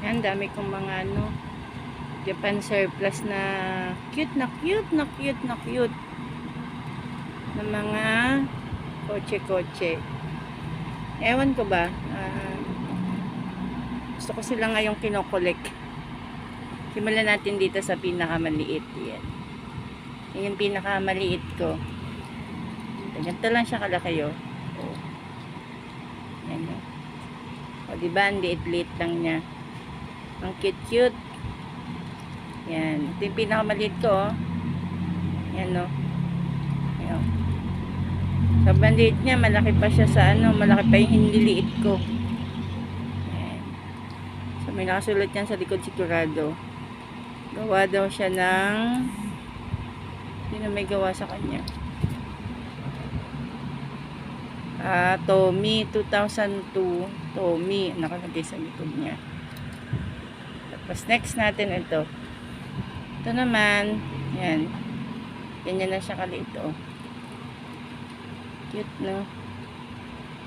Yan, dami kong mga ano, Japan surplus na cute na cute na cute na cute na mga kotse-kotse. Ewan ko ba, gusto ko sila ngayong kinokolek. Simulan natin dito sa pinakamaliit. Yan. Yan yung pinakamaliit ko. Ganito lang siya kalaki, oh. Yan, oh. O, diba? Ang liit-liit lang niya. Ang cute-cute. Yan. Ito yung pinakamaliit ko, oh. Yan, oh. Yan. Sobrang liit niya. Malaki pa siya sa ano. Malaki pa yung hindi liit ko. Yan. So, may nakasulat yan sa likod sigurado. Gawa daw siya ng... Sino may gawa sa kanya? Tommy 2002 Tommy nakalagay sa likod niya. Tapos next natin ito naman yan, ganyan na siya kaliit, oh. Cute, no?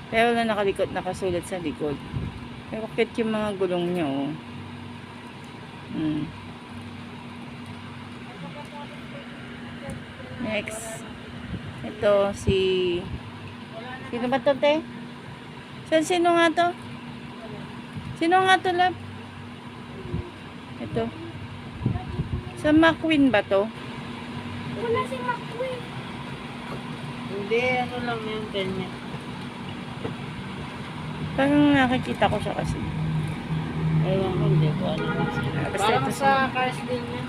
Pero na nakasulat sa likod, pero cute yung mga gulong niya, oh. Next ito sino ba to, te? Sino nga to? Sino nga to, love? Ito. Sa McQueen ba to? Wala si McQueen. Hindi, ano lang yung kanya. Parang nakikita ko siya kasi. Ewan ko, hindi ko ano. Parang sa cars din niya.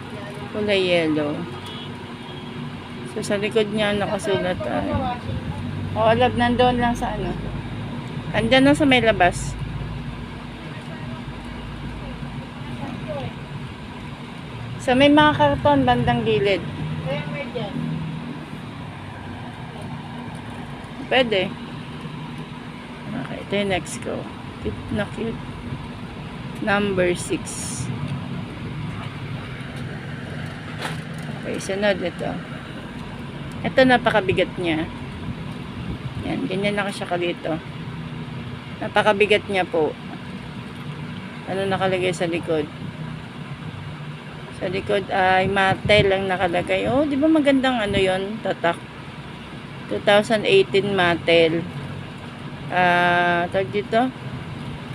Kulay yellow. So, sa likod niya nakasulat love, nandoon lang sa ano. Andyan lang sa may labas. Sa may mga karton, bandang gilid. Kaya may dyan. Pwede. Okay, ito yung next ko. Cute na cute. Number 6. Okay, sunod ito. Ito, napakabigat niya. Yan, ganyan na siya kalito. Napakabigat niya po. Ano nakalagay sa likod? Sa likod ay Mattel lang nakalagay. Oh, di ba magandang ano yon, tatak? 2018 Mattel. Tawag dito?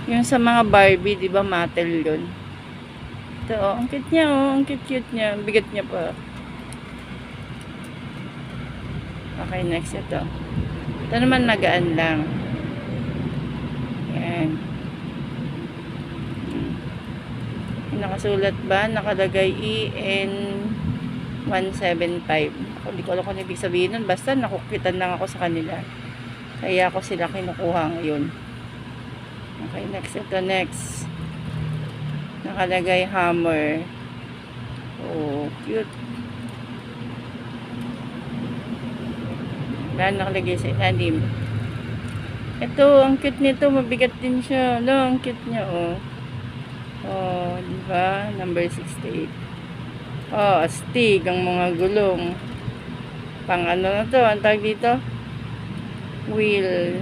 Yung sa mga Barbie, di ba Mattel yun? Ito, oh, ang cute niya, oh. Ang cute niya. Ang bigat niya pa. Okay, next ito. Ito naman magaan lang. Yan. Nakasulat ba? Nakalagay EN175. Hindi ko alam kung ibig sabihin nun. Basta nakukitan lang ako sa kanila. Kaya ako sila kinukuha ngayon. Okay, next. Ito, next. Nakalagay Hammer. Oh, cute. Nakalagay sa ilalim. Ito, ang cute nito, mabigat din siya. Ang cute niya, oh. Oh, di ba? Number 68. Oh, astig ang mga gulong. Pang ano na to, ang tawag dito? Wheel.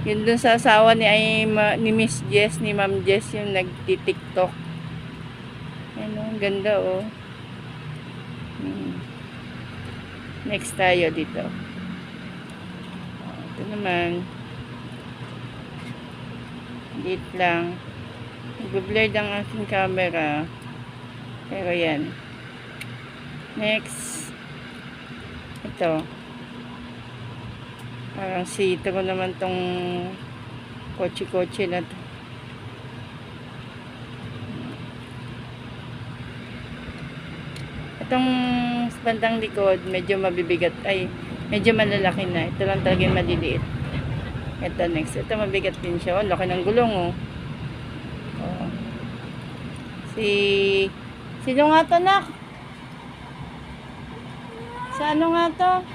Yun dun sa asawa ni Miss Jess, ni Ma'am Jess, yung nagti-TikTok. Ano, ang ganda, oh. Next tayo dito. Ito naman, liit lang. Nag-blurred ang aking camera, pero yan. Next, ito, parang sito ko naman tong kotse-kotse na to. Itong bandang likod medyo mabibigat, ay medyo malalaki na. Ito lang talaga yung maliliit. Ito next. Ito mabigat din siya. Oh, laki ng gulong, oh. Oh. Sino nga to, nak? Sa ano nga to?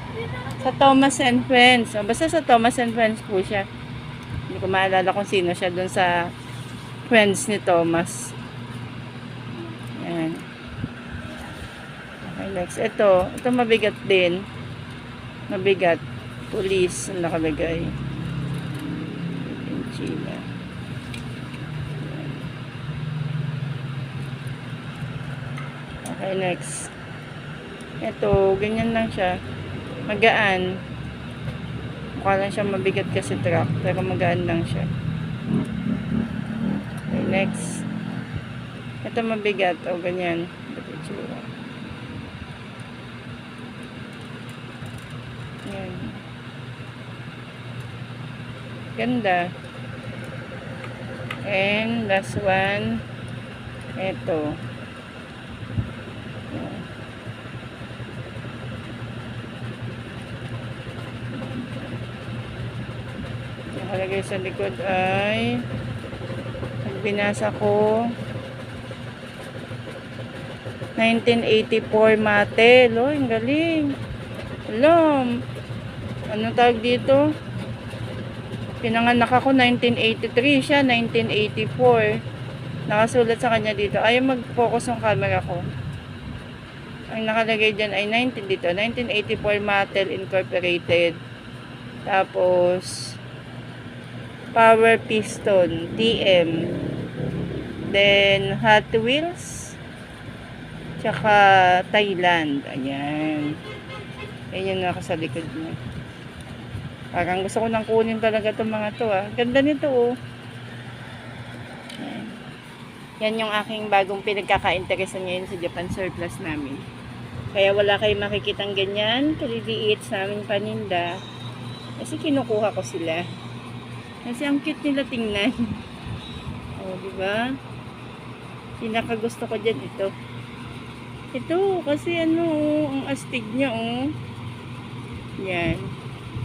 Sa Thomas and Friends. Oh, basta sa Thomas and Friends po siya. Hindi ko maalala kung sino siya dun sa friends ni Thomas. Yan. Okay, next. Ito mabigat din. Mabigat. Police ang nakalagay. In China. Okay, next. Ito, ganyan lang siya. Magaan. Mukha lang siya mabigat kasi truck, pero magaan lang siya. Okay, next. Ito mabigat. O, ganyan. Ito itsura. Yan. Ganda. And last one. Ito. Yan. Nakalagay sa likod ay pag binasa ko 1984 Mattel. Oh, ang galing. Alam. Anong tawag dito? Pinanganak ako 1983, siya 1984. Nakasulat sa kanya dito. Ayaw mag-focus ng camera ko. Ang nakalagay dyan ay 1984 Mattel Incorporated. Tapos Power Piston TM. Then Hot Wheels. Tsaka Thailand. Ayan. Ayan yung nasa likod niya. Parang gusto ko nang kunin talaga itong mga to ah. Ganda nito oh. Ayan. Yan yung aking bagong pinagkaka-interesan ngayon sa Japan surplus namin. Kaya wala kayong makikitang ganyan. Kaliliit sa aming paninda. Kasi kinukuha ko sila. Kasi ang cute nila tingnan. O, diba? Pinakagusto ko dyan ito. Ito, kasi ano, ang astig niya, oh. Yan.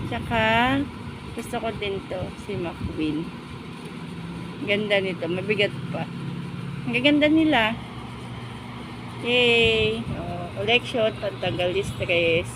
Tsaka, gusto ko din to, si McQueen. Ganda nito, mabigat pa. Ang gaganda nila. Yay! Oh, collection, pantanggal stress.